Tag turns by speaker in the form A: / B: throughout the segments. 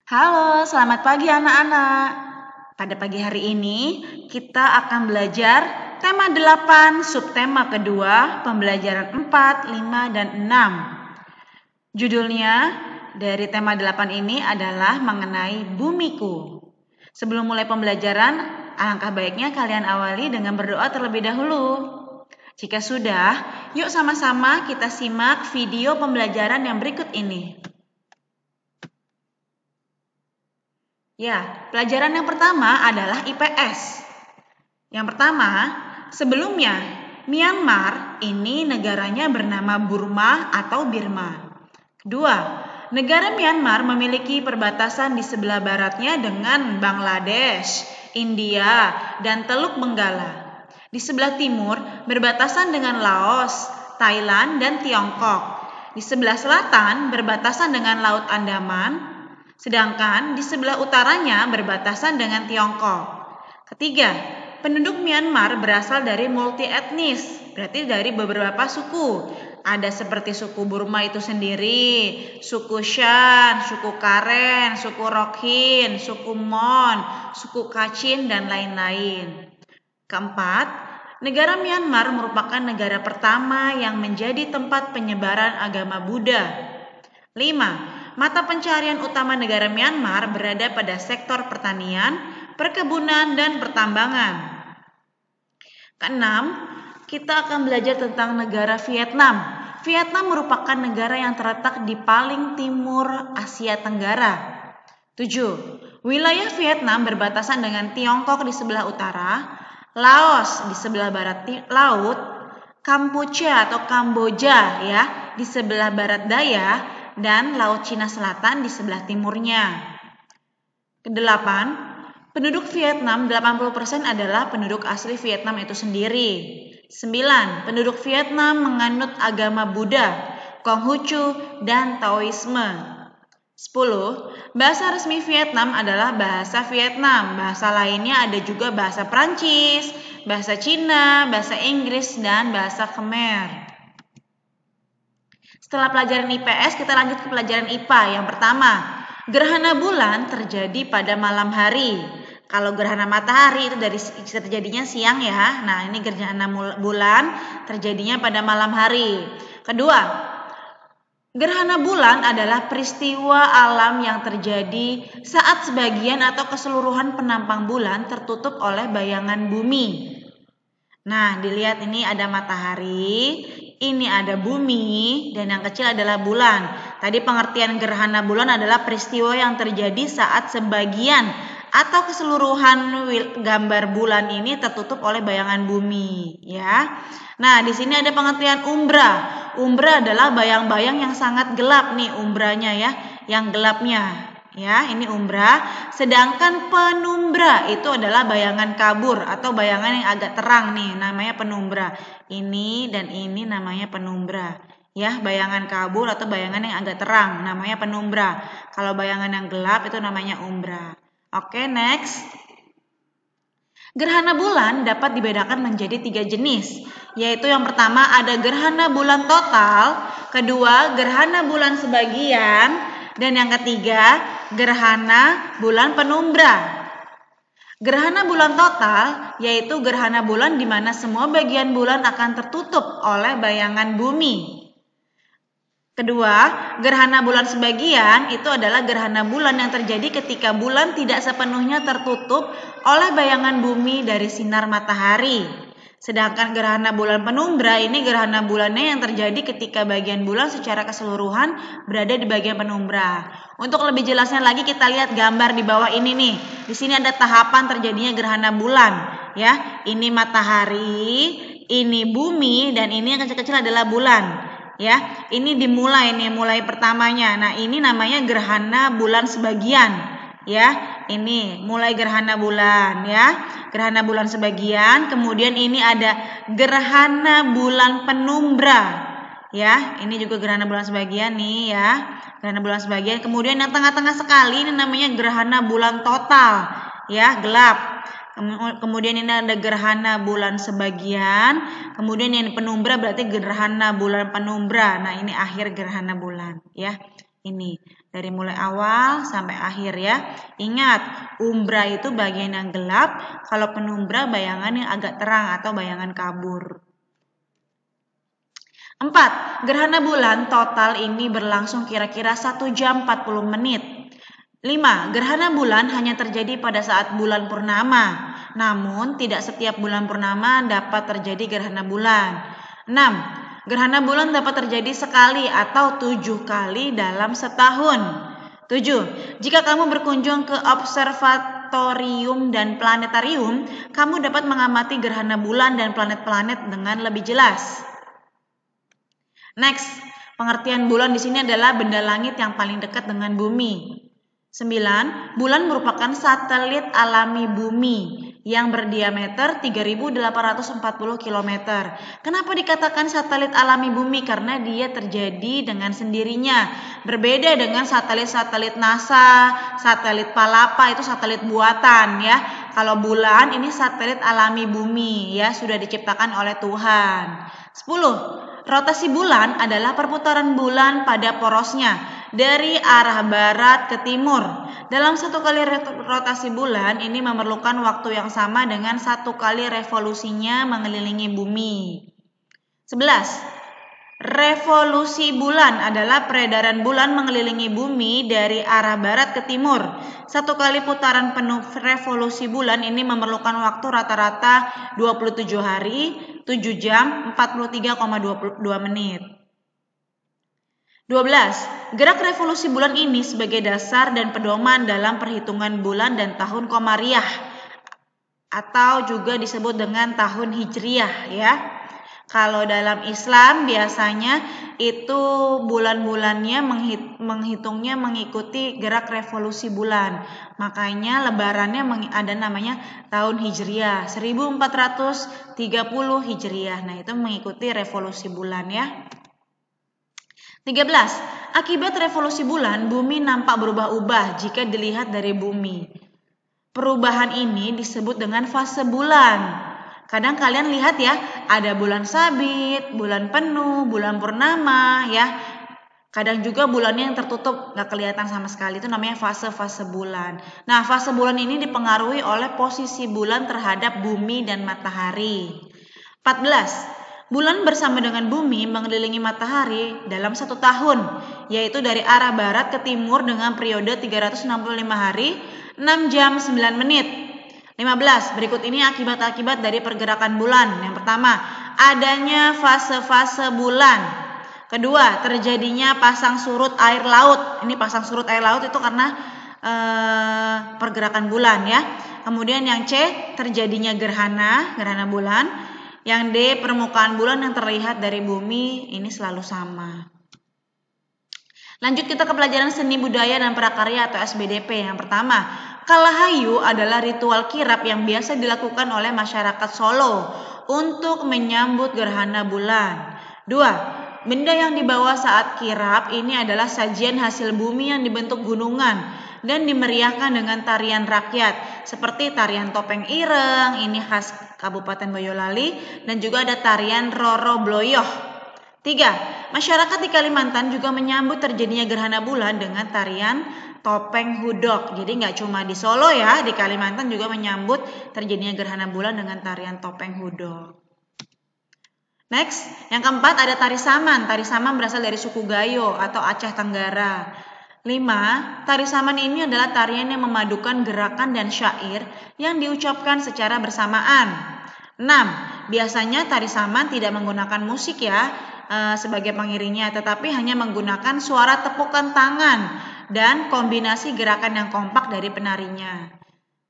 A: Halo, selamat pagi anak-anak. Pada pagi hari ini kita akan belajar tema 8, subtema kedua, pembelajaran 4, 5, dan 6. Judulnya dari tema 8 ini adalah mengenai bumiku. Sebelum mulai pembelajaran, alangkah baiknya kalian awali dengan berdoa terlebih dahulu. Jika sudah, yuk sama-sama kita simak video pembelajaran yang berikut ini. Ya, pelajaran yang pertama adalah IPS. Yang pertama, sebelumnya Myanmar ini negaranya bernama Burma atau Birma. Kedua, negara Myanmar memiliki perbatasan di sebelah baratnya dengan Bangladesh, India, dan Teluk Benggala. Di sebelah timur berbatasan dengan Laos, Thailand, dan Tiongkok. Di sebelah selatan berbatasan dengan Laut Andaman. Sedangkan di sebelah utaranya berbatasan dengan Tiongkok. Ketiga, penduduk Myanmar berasal dari multi etnis, berarti dari beberapa suku. Ada seperti suku Burma itu sendiri, suku Shan, suku Karen, suku Rakhine, suku Mon, suku Kachin, dan lain-lain. Keempat, negara Myanmar merupakan negara pertama yang menjadi tempat penyebaran agama Buddha. 5. Mata pencarian utama negara Myanmar berada pada sektor pertanian, perkebunan, dan pertambangan. Keenam, kita akan belajar tentang negara Vietnam. Vietnam merupakan negara yang terletak di paling timur Asia Tenggara. 7. Wilayah Vietnam berbatasan dengan Tiongkok di sebelah utara, Laos di sebelah barat laut, Kampuchea atau Kamboja di sebelah barat daya, dan Laut Cina Selatan di sebelah timurnya. Kedelapan, penduduk Vietnam 80% adalah penduduk asli Vietnam itu sendiri. 9. Penduduk Vietnam menganut agama Buddha, Konghucu, dan Taoisme. 10. Bahasa resmi Vietnam adalah bahasa Vietnam. Bahasa lainnya ada juga bahasa Prancis, bahasa Cina, bahasa Inggris, dan bahasa Khmer. Setelah pelajaran IPS, kita lanjut ke pelajaran IPA. Yang pertama, gerhana bulan terjadi pada malam hari. Kalau gerhana matahari itu dari terjadinya siang ya. Nah, ini gerhana bulan terjadinya pada malam hari. Kedua, gerhana bulan adalah peristiwa alam yang terjadi saat sebagian atau keseluruhan penampang bulan tertutup oleh bayangan bumi. Nah, dilihat ini ada matahari, ini ada bumi, dan yang kecil adalah bulan. Tadi pengertian gerhana bulan adalah peristiwa yang terjadi saat sebagian atau keseluruhan gambar bulan ini tertutup oleh bayangan bumi, ya. Nah, di sini ada pengertian umbra. Umbra adalah bayang-bayang yang sangat gelap nih umbranya ya, yang gelapnya. Ya, ini umbra. Sedangkan penumbra itu adalah bayangan kabur atau bayangan yang agak terang nih, namanya penumbra. Ini dan ini namanya penumbra. Ya, bayangan kabur atau bayangan yang agak terang namanya penumbra. Kalau bayangan yang gelap itu namanya umbra. Oke, next. Gerhana bulan dapat dibedakan menjadi 3 jenis, yaitu yang pertama ada gerhana bulan total, kedua gerhana bulan sebagian, dan yang ketiga, gerhana bulan penumbra. Gerhana bulan total yaitu gerhana bulan di mana semua bagian bulan akan tertutup oleh bayangan bumi. Kedua, gerhana bulan sebagian itu adalah gerhana bulan yang terjadi ketika bulan tidak sepenuhnya tertutup oleh bayangan bumi dari sinar matahari. Sedangkan gerhana bulan penumbra ini gerhana bulannya yang terjadi ketika bagian bulan secara keseluruhan berada di bagian penumbra. Untuk lebih jelasnya lagi kita lihat gambar di bawah ini nih. Di sini ada tahapan terjadinya gerhana bulan, ya. Ini matahari, ini bumi, dan ini yang kecil-kecil adalah bulan, ya. Ini dimulai nih, mulai pertamanya. Nah, ini namanya gerhana bulan sebagian. Ya, ini mulai gerhana bulan ya. Gerhana bulan sebagian, kemudian ini ada gerhana bulan penumbra. Ya, ini juga gerhana bulan sebagian nih ya. Gerhana bulan sebagian, kemudian yang tengah-tengah sekali ini namanya gerhana bulan total. Ya, gelap. Kemudian ini ada gerhana bulan sebagian, kemudian yang penumbra berarti gerhana bulan penumbra. Nah, ini akhir gerhana bulan ya. Ini dari mulai awal sampai akhir ya. Ingat, umbra itu bagian yang gelap, kalau penumbra bayangan yang agak terang atau bayangan kabur. 4. Gerhana bulan total ini berlangsung kira-kira 1 jam 40 menit. 5. Gerhana bulan hanya terjadi pada saat bulan purnama. Namun, tidak setiap bulan purnama dapat terjadi gerhana bulan. 6. Gerhana bulan dapat terjadi sekali atau 7 kali dalam setahun. 7. Jika kamu berkunjung ke observatorium dan planetarium, kamu dapat mengamati gerhana bulan dan planet-planet dengan lebih jelas. Next, pengertian bulan di sini adalah benda langit yang paling dekat dengan bumi. 9. Bulan merupakan satelit alami bumi yang berdiameter 3.840 km. Kenapa dikatakan satelit alami bumi? Karena dia terjadi dengan sendirinya. Berbeda dengan satelit-satelit NASA, satelit Palapa itu satelit buatan ya. Kalau bulan ini satelit alami bumi ya, sudah diciptakan oleh Tuhan. 10. Rotasi bulan adalah perputaran bulan pada porosnya dari arah barat ke timur. Dalam satu kali rotasi bulan ini memerlukan waktu yang sama dengan satu kali revolusinya mengelilingi bumi. 11. Revolusi bulan adalah peredaran bulan mengelilingi bumi dari arah barat ke timur. Satu kali putaran penuh revolusi bulan ini memerlukan waktu rata-rata 27 hari, 7 jam, 43,22 menit. 12. Gerak revolusi bulan ini sebagai dasar dan pedoman dalam perhitungan bulan dan tahun Komariah atau juga disebut dengan tahun Hijriah ya. Kalau dalam Islam biasanya itu bulan-bulannya menghitungnya mengikuti gerak revolusi bulan. Makanya lebarannya ada namanya tahun Hijriah, 1430 Hijriah. Nah, itu mengikuti revolusi bulan ya. 13. Akibat revolusi bulan, bumi nampak berubah-ubah jika dilihat dari bumi. Perubahan ini disebut dengan fase bulan. Kadang kalian lihat ya, ada bulan sabit, bulan penuh, bulan purnama ya. Kadang juga bulannya yang tertutup, gak kelihatan sama sekali. Itu namanya fase-fase bulan. Nah, fase bulan ini dipengaruhi oleh posisi bulan terhadap bumi dan matahari. 14. Bulan bersama dengan bumi mengelilingi matahari dalam 1 tahun, yaitu dari arah barat ke timur dengan periode 365 hari, 6 jam 9 menit. 15. Berikut ini akibat-akibat dari pergerakan bulan. Yang pertama, adanya fase-fase bulan. Kedua, terjadinya pasang surut air laut. Ini pasang surut air laut itu karena pergerakan bulan ya. Kemudian yang C, terjadinya gerhana bulan. Yang D, permukaan bulan yang terlihat dari bumi ini selalu sama. Lanjut kita ke pelajaran seni budaya dan prakarya atau SBDP. Yang pertama, Kalahayu adalah ritual kirap yang biasa dilakukan oleh masyarakat Solo untuk menyambut gerhana bulan. 2. Benda yang dibawa saat kirap ini adalah sajian hasil bumi yang dibentuk gunungan dan dimeriahkan dengan tarian rakyat seperti tarian topeng ireng, ini khas Kabupaten Boyolali, dan juga ada tarian Roro Bloyoh. 3. Masyarakat di Kalimantan juga menyambut terjadinya gerhana bulan dengan tarian topeng hudok. Jadi nggak cuma di Solo ya, di Kalimantan juga menyambut terjadinya gerhana bulan dengan tarian topeng hudok. Next, yang keempat ada tari saman. Tari saman berasal dari suku Gayo atau Aceh Tenggara. 5. Tari saman ini adalah tarian yang memadukan gerakan dan syair yang diucapkan secara bersamaan. 6. Biasanya tari saman tidak menggunakan musik ya sebagai pengiringnya, tetapi hanya menggunakan suara tepukan tangan dan kombinasi gerakan yang kompak dari penarinya.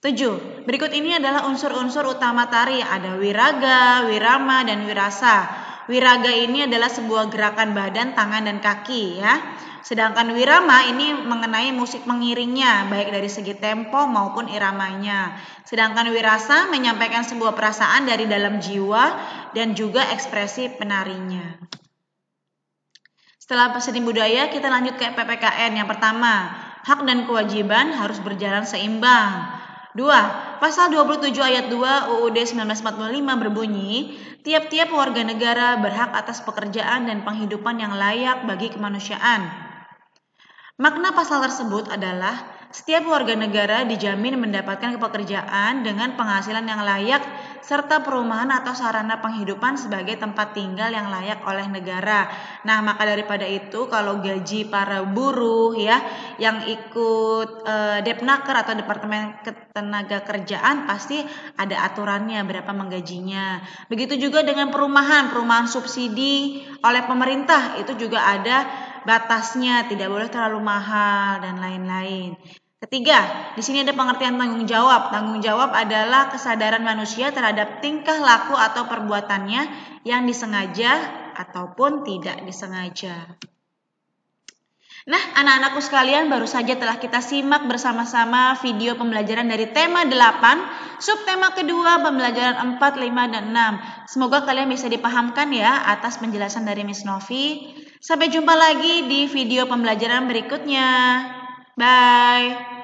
A: 7. Berikut ini adalah unsur-unsur utama tari. Ada wiraga, wirama, dan wirasa. Wiraga ini adalah sebuah gerakan badan, tangan, dan kaki ya. Sedangkan wirama ini mengenai musik pengiringnya, baik dari segi tempo maupun iramanya. Sedangkan wirasa menyampaikan sebuah perasaan dari dalam jiwa dan juga ekspresi penarinya. Setelah seni budaya, kita lanjut ke PPKN. Yang pertama, hak dan kewajiban harus berjalan seimbang. 2. Pasal 27 ayat 2 UUD 1945 berbunyi, tiap-tiap warga negara berhak atas pekerjaan dan penghidupan yang layak bagi kemanusiaan. Makna pasal tersebut adalah setiap warga negara dijamin mendapatkan pekerjaan dengan penghasilan yang layak serta perumahan atau sarana penghidupan sebagai tempat tinggal yang layak oleh negara. Nah, maka daripada itu kalau gaji para buruh ya yang ikut Depnaker atau Departemen Ketenagakerjaan pasti ada aturannya berapa menggajinya. Begitu juga dengan perumahan subsidi oleh pemerintah itu juga ada batasnya, tidak boleh terlalu mahal dan lain-lain. Ketiga, di sini ada pengertian tanggung jawab. Tanggung jawab adalah kesadaran manusia terhadap tingkah laku atau perbuatannya yang disengaja ataupun tidak disengaja. Nah, anak-anakku sekalian, baru saja telah kita simak bersama-sama video pembelajaran dari tema 8, subtema kedua pembelajaran 4, 5, dan 6. Semoga kalian bisa dipahamkan ya atas penjelasan dari Miss Novi. Sampai jumpa lagi di video pembelajaran berikutnya. Bye.